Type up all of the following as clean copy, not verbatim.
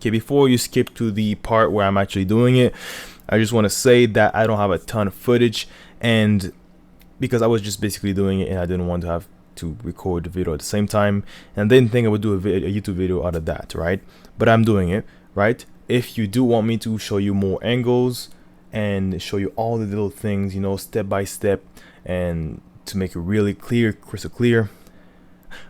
Okay, before you skip to the part where I'm actually doing it, I just want to say that I don't have a ton of footage, and because I was just basically doing it and I didn't want to have to record the video at the same time, and I didn't think I would do a YouTube video out of that, right? But I'm doing it, right? If you do want me to show you more angles and show you all the little things, you know, step by step, and to make it really clear, crystal clear,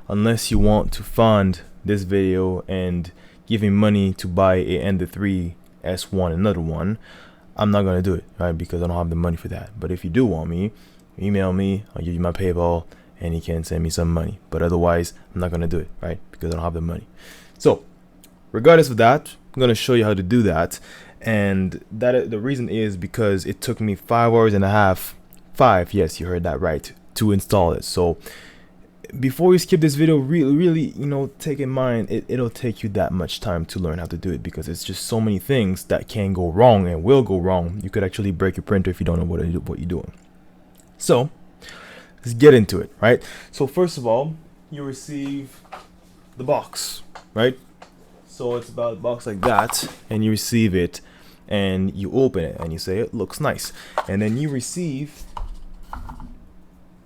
unless you want to fund this video and give me money to buy a Ender 3 S1, another one, I'm not gonna do it, right? Because I don't have the money for that. But if you do want me, email me, I'll give you my PayPal, and you can send me some money. But otherwise, I'm not gonna do it, right? Because I don't have the money. So regardless of that, I'm gonna show you how to do that. And that the reason is because it took me 5 hours and a half, yes, you heard that right, to install it. So before you skip this video, really, you know, take in mind it'll take you that much time to learn how to do it, because it's just so many things that can go wrong and will go wrong. You could actually break your printer if you don't know what you're doing. So let's get into it, right? So first of all, you receive the box, right? So it's about a box like that, and you receive it and you open it and you say it looks nice, and then you receive,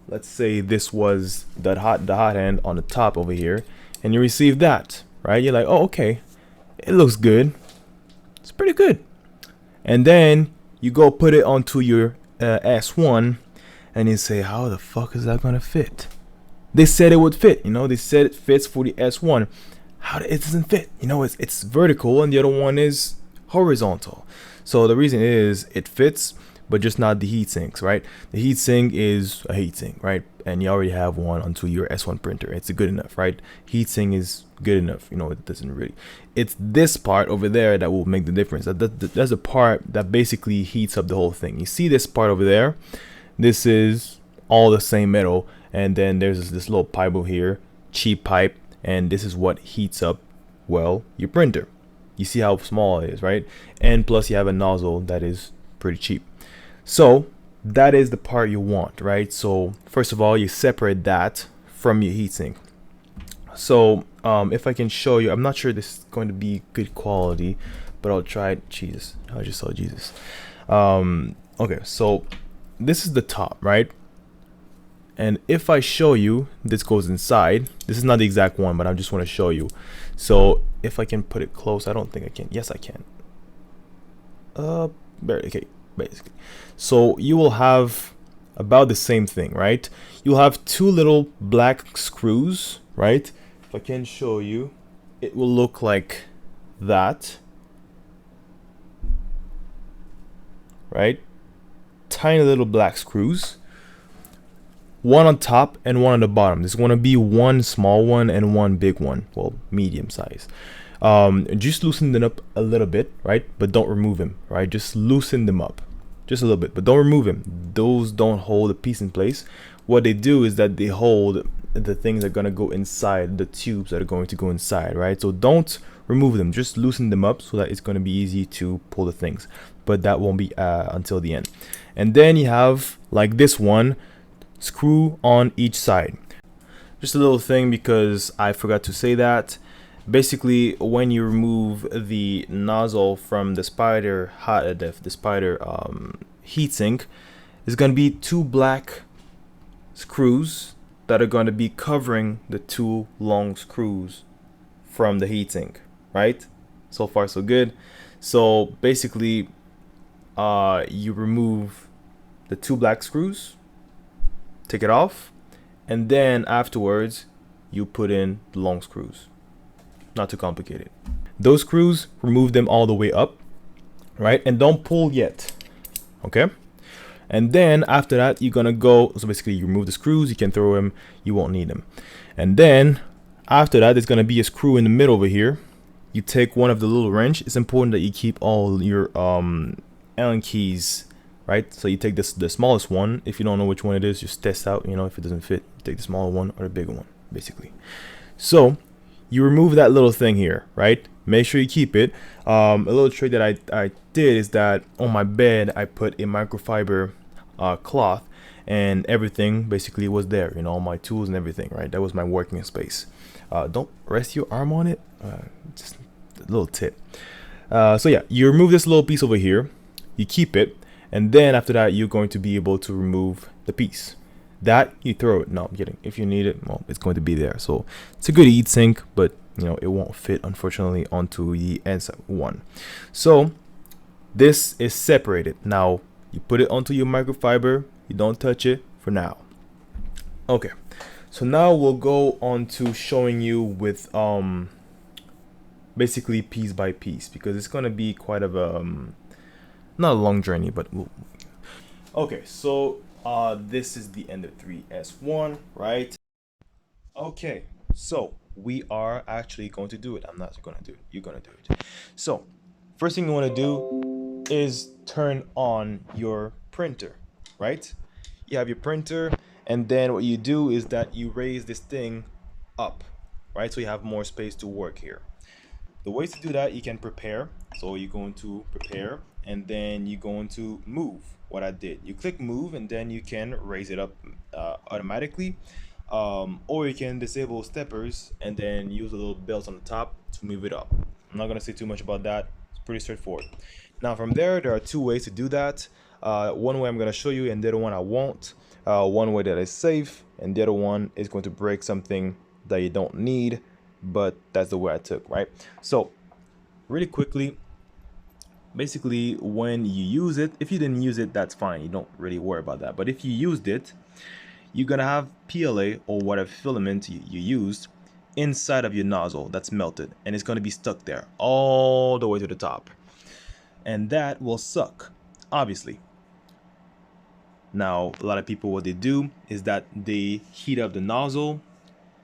let's say this was the Hotend on the top over here, and you receive that, right? You're like, oh, okay, it looks good, it's pretty good. And then you go put it onto your S1, and you say, how the fuck is that gonna fit? They said it would fit, you know, they said it fits for the S1. How it doesn't fit? You know, it's vertical and the other one is horizontal. So the reason is it fits, but just not the heat sinks, right? The heat sink is a heat sink, right? And you already have one onto your S1 printer. It's good enough, right? Heat sink is good enough. You know, it doesn't really. It's this part over there that will make the difference. That's a part that basically heats up the whole thing. You see this part over there? This is all the same metal, and then there's this little pipe over here, cheap pipe, and this is what heats up, well, your printer. You see how small it is, right? And plus you have a nozzle that is pretty cheap. So that is the part you want, right? So first of all, you separate that from your heatsink. So if I can show you, I'm not sure this is going to be good quality, but I'll try it. Jesus, I just saw Jesus. Okay, so this is the top, right? And if I show you, this goes inside. This is not the exact one, but I just want to show you. So if I can put it close, I don't think I can. Yes, I can. Okay, basically. So you will have about the same thing, right? You'll have two little black screws, right? If I can show you, it will look like that, right? Tiny little black screws, one on top and one on the bottom. There's going to be one small one and one big one, well, medium size. Just loosen them up a little bit, right? But don't remove them, right? Just loosen them up just a little bit, but don't remove them. Those don't hold the piece in place. What they do is that they hold the things that are going to go inside, the tubes that are going to go inside, right? So don't remove them, just loosen them up so that it's going to be easy to pull the things, but that won't be until the end. And then you have like this one, screw on each side. Just a little thing, because I forgot to say that. Basically, when you remove the nozzle from the spider heatsink, there's going to be two black screws that are going to be covering the two long screws from the heatsink, right? So far so good. So basically you remove the two black screws, take it off, and then afterwards you put in the long screws. Not too complicated. Those screws, remove them all the way up, right? And don't pull yet, okay? And then after that, you're gonna go, so basically you remove the screws, you can throw them, you won't need them. And then after that, there's gonna be a screw in the middle over here. You take one of the little wrench. It's important that you keep all your Allen keys, right? So you take the smallest one. If you don't know which one it is, just test out, you know, if it doesn't fit, take the smaller one or the bigger one, basically. So you remove that little thing here, right? Make sure you keep it. A little trick that I did is that on my bed, I put a microfiber cloth, and everything basically was there, you know, all my tools and everything, right? That was my working space. Don't rest your arm on it. Just little tip. So yeah, you remove this little piece over here, you keep it, and then after that you're going to be able to remove the piece that you throw it. No, I'm kidding. If you need it, well, it's going to be there. So it's a good heat sink, but you know, it won't fit unfortunately onto the S1. So this is separated. Now you put it onto your microfiber, you don't touch it for now. Okay, so now we'll go on to showing you with basically piece by piece, because it's gonna be quite of a not a long journey, but okay. So this is the end of 3S1, right? Okay, so we are actually going to do it. I'm not gonna do it, you're gonna do it. So first thing you want to do is turn on your printer, right? You have your printer, and then what you do is that you raise this thing up, right? So you have more space to work here. The ways to do that, you can prepare. So you're going to prepare, and then you're going to move. What I did, you click move, and then you can raise it up automatically, or you can disable steppers and then use a little belt on the top to move it up. I'm not gonna say too much about that. It's pretty straightforward. Now from there are two ways to do that. One way I'm gonna show you, and the other one I won't. One way that is safe, and the other one is going to break something that you don't need, but that's the way I took, right? So really quickly, basically when you use it, if you didn't use it, that's fine, you don't really worry about that. But if you used it, you're gonna have PLA or whatever filament you used inside of your nozzle that's melted, and it's gonna be stuck there all the way to the top, and that will suck, obviously. Now a lot of people, what they do is that they heat up the nozzle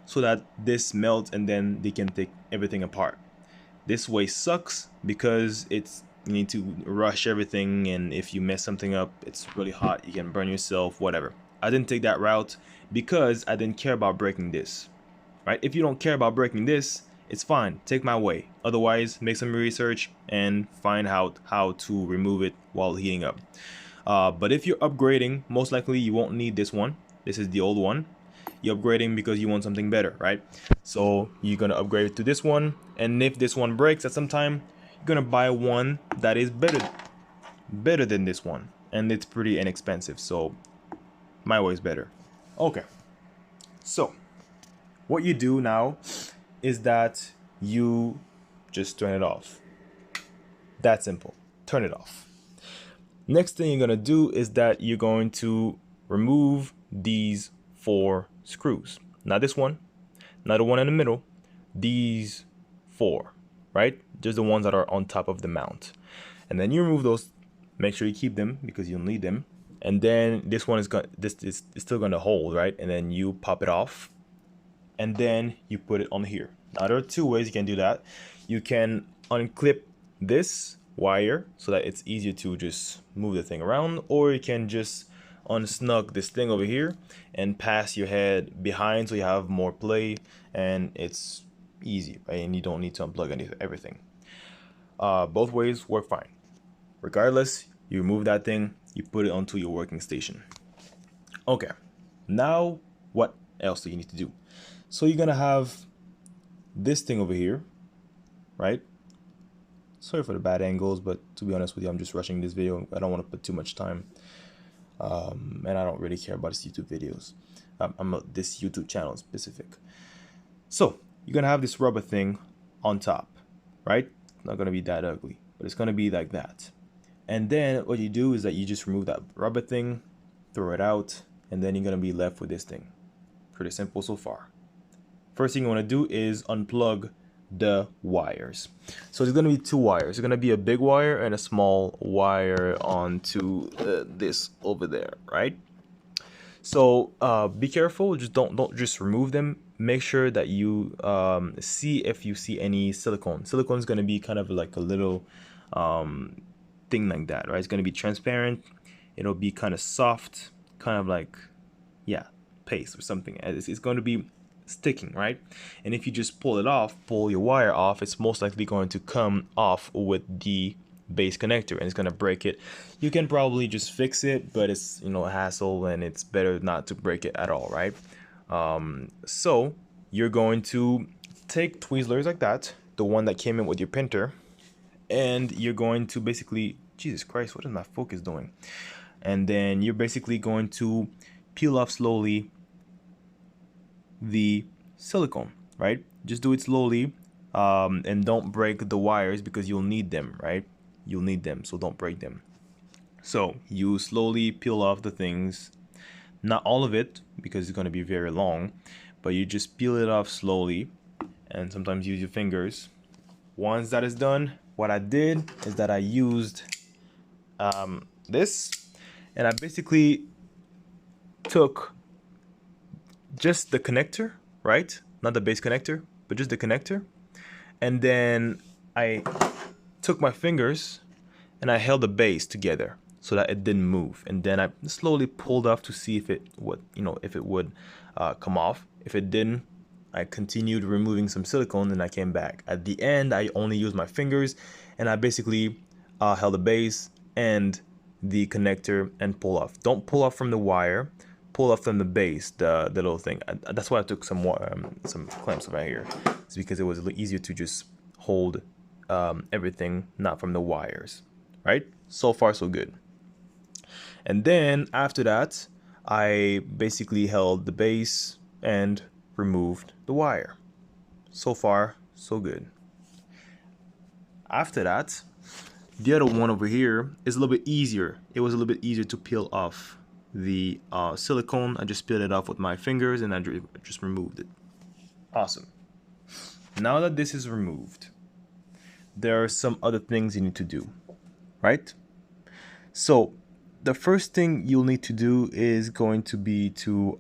so that this melts, and then they can take everything apart. This way sucks because you need to rush everything, and if you mess something up, it's really hot, you can burn yourself, whatever. I didn't take that route because I didn't care about breaking this, right? If you don't care about breaking this, it's fine, take my way. Otherwise, make some research and find out how to remove it while heating up. But if you're upgrading, most likely you won't need this one. This is the old one. You're upgrading because you want something better, right? So you're gonna upgrade to this one, and if this one breaks at some time, you're gonna buy one that is better than this one, and it's pretty inexpensive. So my way is better. Okay, so what you do now is that you just turn it off. That simple. Turn it off. Next thing you're gonna do is that you're going to remove these 4 screws. Not this one, not the one in the middle, these 4, right? Just the ones that are on top of the mount. And then you remove those, make sure you keep them because you'll need them. And then this one is still gonna hold, right? And then you pop it off, and then you put it on here. Now there are 2 ways you can do that. You can unclip this wire so that it's easier to just move the thing around, or you can just unsnug this thing over here and pass your head behind so you have more play, and it's easy, right? And you don't need to unplug everything. Both ways work fine. Regardless, you remove that thing, you put it onto your working station. Okay, now what else do you need to do? So you're gonna have this thing over here, right? Sorry for the bad angles, but to be honest with you, I'm just rushing this video. I don't want to put too much time, and I don't really care about this YouTube videos. This YouTube channel specific. So you're gonna have this rubber thing on top, right? Not gonna be that ugly, but it's gonna be like that. And then what you do is that you just remove that rubber thing, throw it out, and then you're gonna be left with this thing. Pretty simple so far. First thing you want to do is unplug the wires. So there's going to be 2 wires. There's going to be a big wire and a small wire onto this over there, right? So be careful, just don't just remove them. Make sure that you see if you see any silicone. Silicone is going to be kind of like a little thing like that, right? It's going to be transparent, it'll be kind of soft, kind of like, yeah, paste or something. It's going to be sticking, right? And if you just pull your wire off, it's most likely going to come off with the base connector, and it's going to break it. You can probably just fix it, but it's, you know, a hassle, and it's better not to break it at all, right? So you're going to take tweezers like that, the one that came in with your printer, and you're going to basically, Jesus Christ, what is my focus doing? And then you're basically going to peel off slowly the silicone, right? Just do it slowly, and don't break the wires because you'll need them, right? You'll need them, so don't break them. So you slowly peel off the things, not all of it because it's going to be very long, but you just peel it off slowly, and sometimes use your fingers. Once that is done, what I did is that I used this, and I basically took just the connector, right? Not the base connector, but just the connector. And then I took my fingers and I held the base together so that it didn't move. And then I slowly pulled off to see if it would, if it would come off. If it didn't, I continued removing some silicone and I came back. At the end, I only used my fingers and I basically held the base and the connector and pull off. Don't pull off from the wire, pull off from the base, the little thing. That's why I took some clamps right here. It's because it was a little easier to just hold everything, not from the wires, right? So far, so good. And then after that, I basically held the base and removed the wire. So far, so good. After that, the other one over here is a little bit easier. It was a little bit easier to peel off the silicone. I just peeled it off with my fingers and I just removed it. Awesome. Now that this is removed, there are some other things you need to do, right? So the first thing you'll need to do is going to be to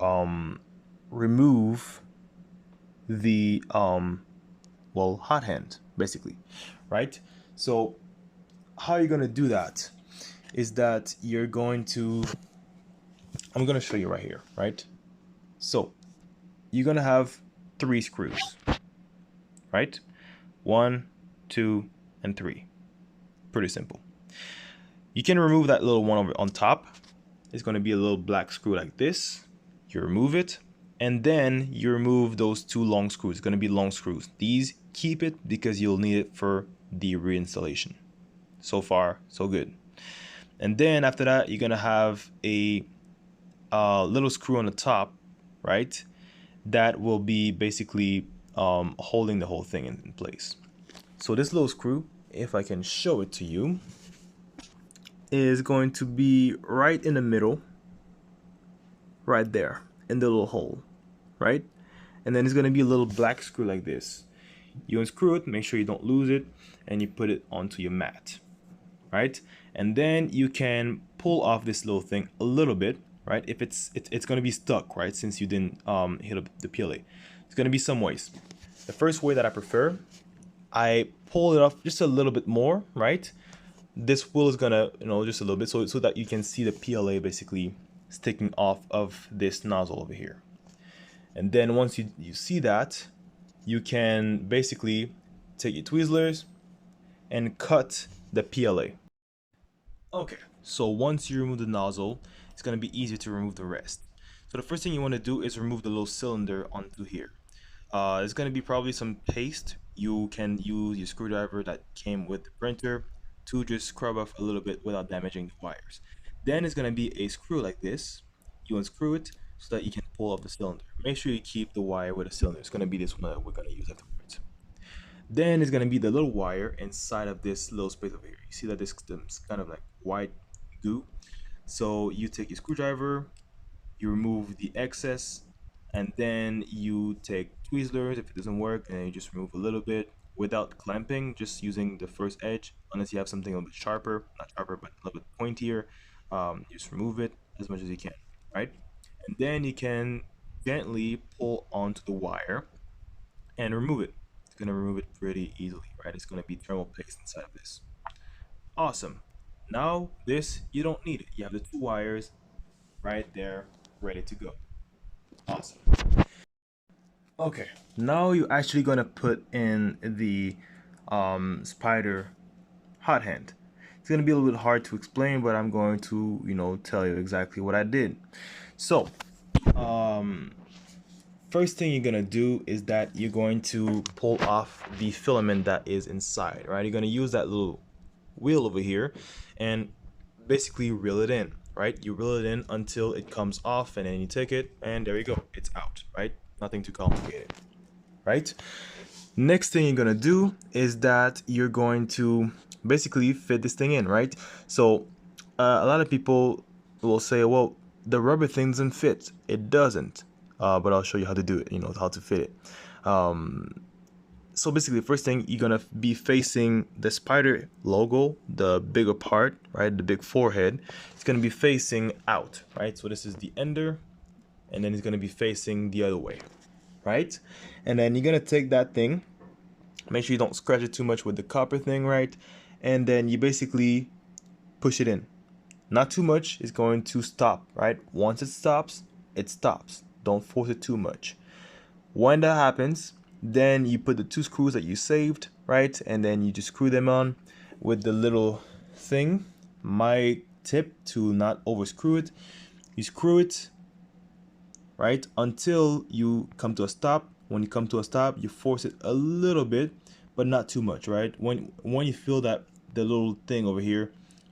remove the Hotend, basically, right? So how you're gonna do that is that you're going to, I'm gonna show you right here, right? So you're gonna have 3 screws, right? 1, 2, and 3. Pretty simple. You can remove that little one over on top. It's going to be a little black screw like this. You remove it, and then you remove those 2 long screws. It's going to be long screws. These, keep it because you'll need it for the reinstallation. So far, so good. And then after that, you're going to have a little screw on the top, right? That will be basically holding the whole thing in place. So this little screw, if I can show it to you, is going to be right in the middle, right there in the little hole, right? And then it's going to be a little black screw like this. You unscrew it, make sure you don't lose it, and you put it onto your mat, right? And then you can pull off this little thing a little bit, right? If it's going to be stuck, right? Since you didn't hit up the PLA, it's going to be some ways. The first way that I prefer, I pull it off just a little bit more, right? This wheel is gonna, just a little bit, so that you can see the PLA basically sticking off of this nozzle over here. And then once you see that, you can basically take your tweezers and cut the PLA. Okay, so once you remove the nozzle, it's gonna be easier to remove the rest. So the first thing you want to do is remove the little cylinder onto here. It's gonna be probably some paste. You can use your screwdriver that came with the printer to just scrub off a little bit without damaging the wires. Then it's going to be a screw like this. You unscrew it so that you can pull up the cylinder. Make sure you keep the wire with the cylinder. It's going to be this one that we're going to use afterwards. Then it's going to be the little wire inside of this little space over here. You see that this is kind of like white goo. So you take your screwdriver, you remove the excess, and then you take tweezers if it doesn't work, and you just remove a little bit without clamping, just using the first edge, unless you have something a little bit sharper, not sharper, but a little bit pointier. Just remove it as much as you can, right? And then you can gently pull onto the wire and remove it. It's gonna remove it pretty easily, right? It's gonna be thermal paste inside of this. Awesome. Now this, you don't need it. You have the 2 wires right there, ready to go. Awesome. Okay, now you're actually gonna put in the spider Hotend. It's gonna be a little bit hard to explain, but I'm going to, tell you exactly what I did. So, first thing you're gonna do is that you're going to pull off the filament that is inside, right? You're gonna use that little wheel over here and basically reel it in, right? You reel it in until it comes off, and then you take it, and there you go, it's out, right? Nothing too complicated, right? Next thing you're gonna do is that you're going to basically fit this thing in, right? So a lot of people will say, well, the rubber thing doesn't fit. It doesn't, but I'll show you how to do it, you know, how to fit it. So basically, the first thing, you're gonna be facing the spider logo, the bigger part, right? The big forehead. It's gonna be facing out, right? So this is the ender, and then it's gonna be facing the other way, right? And then you're gonna take that thing, make sure you don't scratch it too much with the copper thing, right? And then you basically push it in. Not too much, it's going to stop, right? Once it stops, it stops. Don't force it too much. When that happens, then you put the 2 screws that you saved, right? And then you just screw them on with the little thing. My tip to not over screw it, you screw it, right, until you come to a stop. When you come to a stop, you force it a little bit, but not too much, right? When you feel that the little thing over here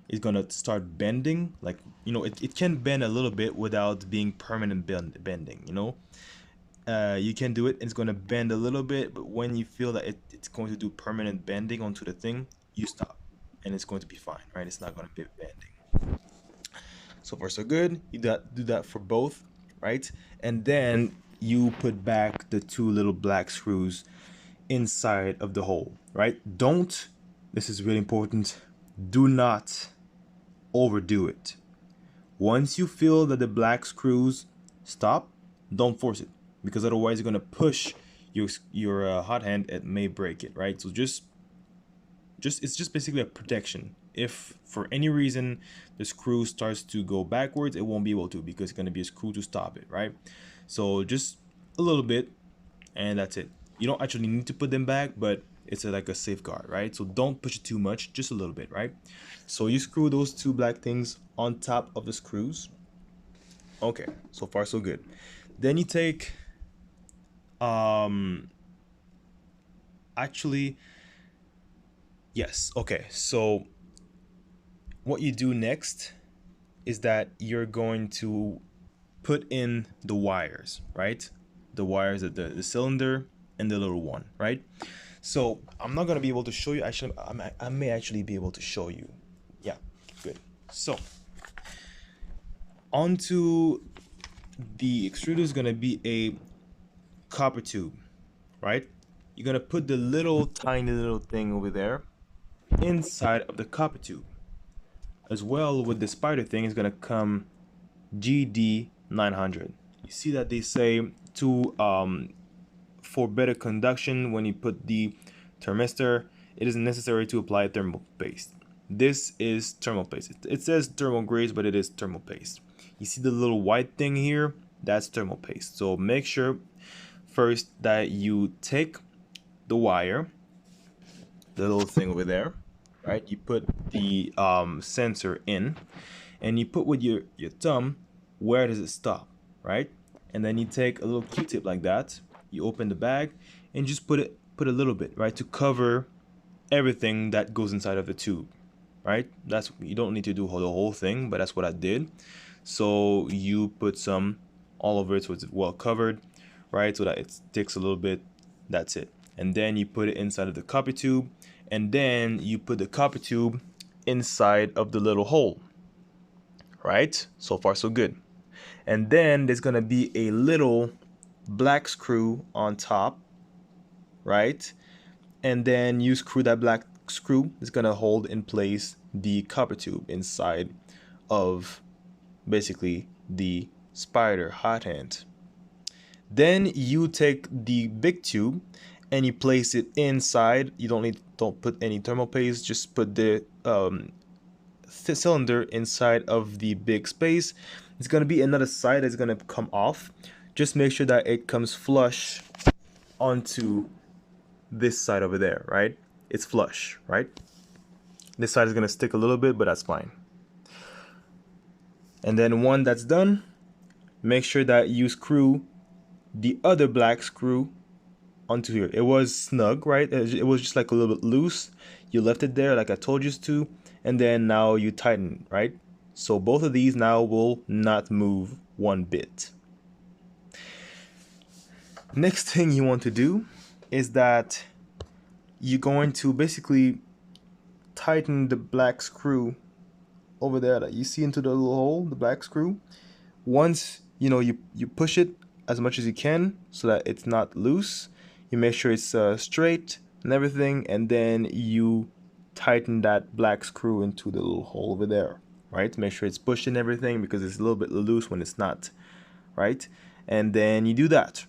is gonna start bending, like, you know, it can bend a little bit without being permanent bending, you know. You can do it, it's going to bend a little bit, but when you feel that it's going to do permanent bending onto the thing, you stop, and it's going to be fine, right? It's not going to be bending. So far so good. You do that for both, right? And then you put back the 2 little black screws inside of the hole, right? Don't, this is really important, do not overdo it. Once you feel that the black screws stop, don't force it, because otherwise you're gonna push your Hotend. It may break it, right? So just it's just basically a protection. If for any reason the screw starts to go backwards, it won't be able to, because it's gonna be a screw to stop it, right? So just a little bit, and that's it. You don't actually need to put them back, but it's like a safeguard, right? So don't push it too much, just a little bit, right? So you screw those 2 black things on top of the screws. Okay, so far so good. Then you take actually, yes, okay, so what you do next is that you're going to put in the wires, right? The wires at the cylinder and the little one, right? So I'm not gonna be able to show you. Actually, I may actually be able to show you. Yeah, good. So onto the extruder is gonna be a copper tube, right? You're gonna put the little tiny little thing over there inside of the copper tube. As well, with the spider thing is gonna come GD 900. You see that they say to for better conduction, when you put the thermistor, it is necessary to apply thermal paste. This is thermal paste. It says thermal grease, but it is thermal paste. You see the little white thing here? That's thermal paste. So make sure first that you take the wire, the little thing over there, right? You put the sensor in, and you put with your thumb, where does it stop, right? And then you take a little Q-tip like that, you open the bag, and just put a little bit, right, to cover everything that goes inside of the tube, right? That's, you don't need to do the whole thing, but that's what I did. So you put some all over it so it's well covered, right, so that it sticks a little bit. That's it. And then you put it inside of the copper tube, and then you put the copper tube inside of the little hole, right? So far so good. And then there's gonna be a little black screw on top, right? And then you screw that black screw. It's gonna hold in place the copper tube inside of basically the spider Hotend. Then you take the big tube and you place it inside. You don't put any thermal paste, just put the cylinder inside of the big space. It's gonna be another side that's gonna come off. Just make sure that it comes flush onto this side over there, right? It's flush, right? This side is gonna stick a little bit, but that's fine. And then when that's done, make sure that you screw the other black screw onto here. It was snug, right? It was just like a little bit loose. You left it there like I told you to, and then now you tighten, right? So both of these now will not move one bit. Next thing you want to do is that you're going to basically tighten the black screw over there that you see into the little hole, the black screw. Once you push it as much as you can so that it's not loose, you make sure it's straight and everything, and then you tighten that black screw into the little hole over there, right? Make sure it's pushed and everything because it's a little bit loose when it's not, right? And then you do that,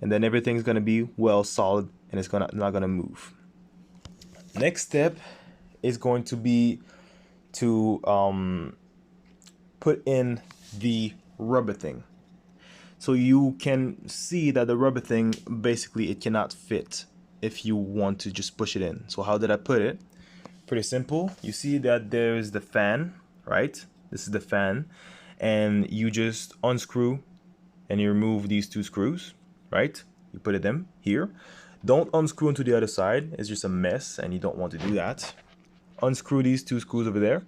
and then everything's gonna be well solid and it's not gonna move. Next step is going to be to put in the rubber thing. So you can see that the rubber thing, basically it cannot fit if you want to just push it in. So how did I put it? Pretty simple. You see that there's the fan, right? This is the fan, and you just unscrew and you remove these two screws, right? You put them here. Don't unscrew into the other side. It's just a mess and you don't want to do that. Unscrew these two screws over there,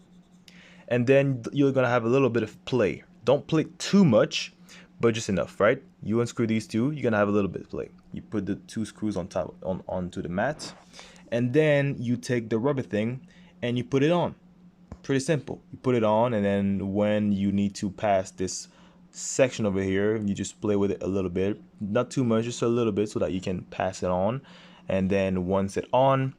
and then you're gonna have a little bit of play. Don't play too much, but just enough, right? You unscrew these two, you're gonna have a little bit of play. You put the two screws on top onto the mat, and then you take the rubber thing and you put it on. Pretty simple. You put it on, and then when you need to pass this section over here, you just play with it a little bit, not too much, just a little bit, so that you can pass it on. And then once it's on,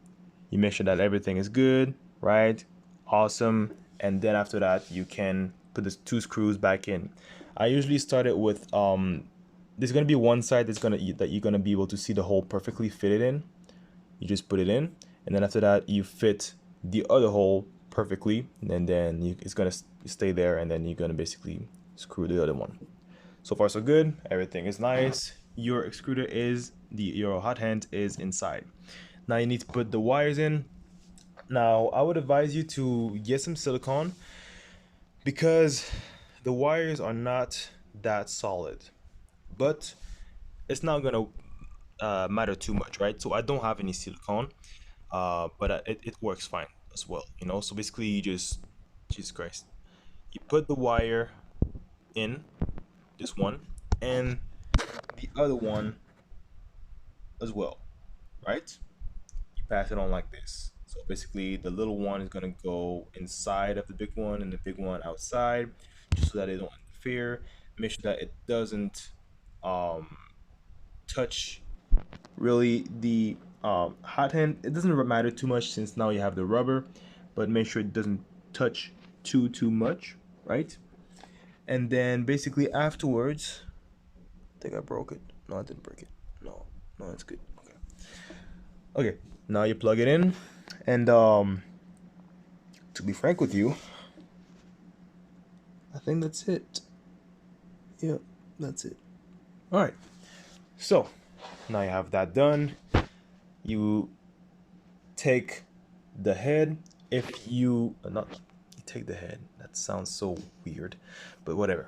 you make sure that everything is good, right? Awesome. And then after that, you can put the two screws back in. I usually start it with there's gonna be one side that you're gonna be able to see the hole perfectly fitted in. You just put it in, and then after that you fit the other hole perfectly, and then it's gonna stay there, and then you're gonna basically screw the other one. So far so good. Everything is nice. Your extruder your Hotend is inside. Now you need to put the wires in. Now I would advise you to get some silicone because the wires are not that solid, but it's not gonna matter too much, right? So I don't have any silicone, but it works fine as well, you know. So basically, you just, Jesus Christ, you put the wire in, this one, and the other one as well, right? You pass it on like this. So basically, the little one is gonna go inside of the big one, and the big one outside, just so that they don't interfere. Make sure that it doesn't um, touch really the Hotend. It doesn't matter too much since now you have the rubber, but make sure it doesn't touch too much, right? And then basically afterwards, I think I broke it. No, I didn't break it. No, it's good. Okay, now you plug it in, and to be frank with you, I think that's it. Yeah, that's it. All right. So now you have that done. You take the head. If you not take the head, that sounds so weird, but whatever.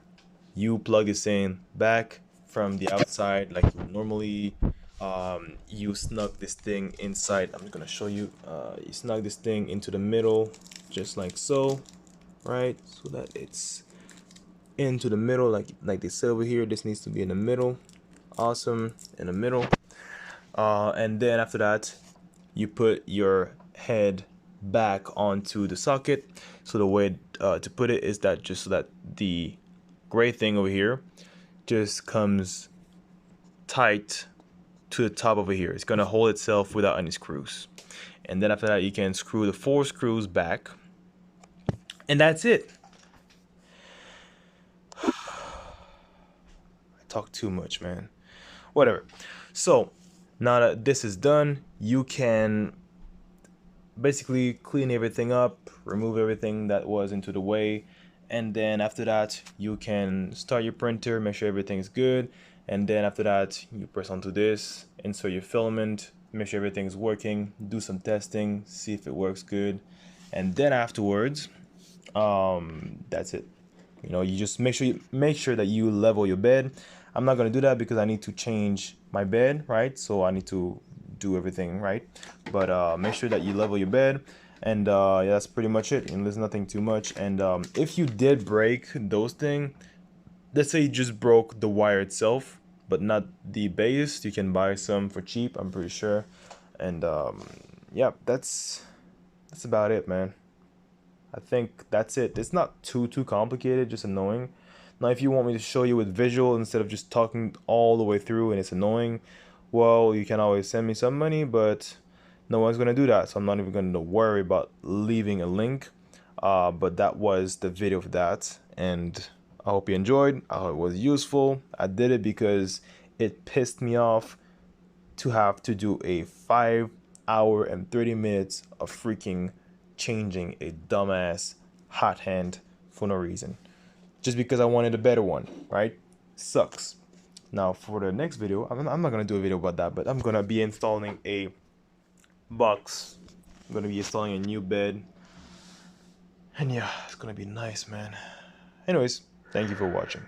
You plug this in back from the outside like you normally. You snug this thing inside. I'm just gonna show you. You snug this thing into the middle, just like so, right? So that it's into the middle, like they said over here. This needs to be in the middle. Awesome, in the middle. And then after that, you put your head back onto the socket. So the way to put it is that just so that the gray thing over here just comes tight to the top over here. It's gonna hold itself without any screws. And then after that, you can screw the 4 screws back, and that's it. I talk too much, man. Whatever. So now that this is done, you can basically clean everything up, remove everything that was into the way, and then after that you can start your printer, make sure everything is good, and then after that you press onto this, insert your filament, make sure everything's working, do some testing, see if it works good, and then afterwards that's it. You know, you just make sure that you level your bed. I'm not gonna do that because I need to change my bed, right? So I need to do everything right. But make sure that you level your bed, and yeah, that's pretty much it. And there's nothing too much. And if you did break those things, let's say you just broke the wire itself but not the base, you can buy some for cheap, I'm pretty sure. And yeah, that's about it, man. I think that's it. It's not too complicated, just annoying. Now if you want me to show you with visual instead of just talking all the way through and it's annoying, well, you can always send me some money, but no one's gonna do that, so I'm not even gonna worry about leaving a link. But that was the video for that, and I hope you enjoyed. I hope it was useful. I did it because it pissed me off to have to do a 5 hour and 30 minutes of freaking changing a dumbass Hotend for no reason, just because I wanted a better one, right? Sucks. Now for the next video, I'm not gonna do a video about that, but I'm gonna be installing a box. I'm gonna be installing a new bed, and yeah, it's gonna be nice, man. Anyways, thank you for watching.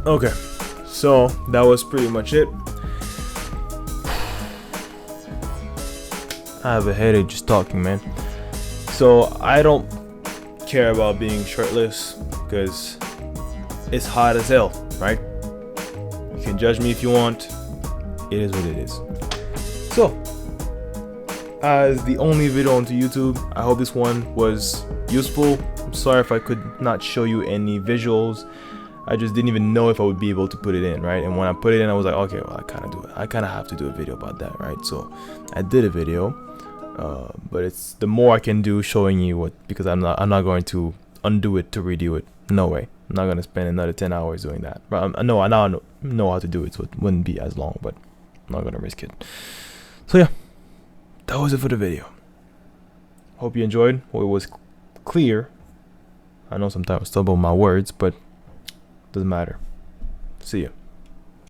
Okay, so that was pretty much it. I have a headache just talking, man. So I don't care about being shirtless because it's hot as hell, right? You can judge me if you want. It is what it is. So, as the only video onto YouTube, I hope this one was useful. I'm sorry if I could not show you any visuals. I just didn't even know if I would be able to put it in, right? And when I put it in, I was like, okay, well, I kind of have to do a video about that, right? So I did a video, but it's the more I can do showing you what, because I'm not going to undo it to redo it. No way. I'm not gonna spend another 10 hours doing that. But I now know how to do it, so it wouldn't be as long. But I'm not gonna risk it. So yeah, that was it for the video. Hope you enjoyed. Hope it was clear. I know sometimes I stumble my words, but doesn't matter. See ya.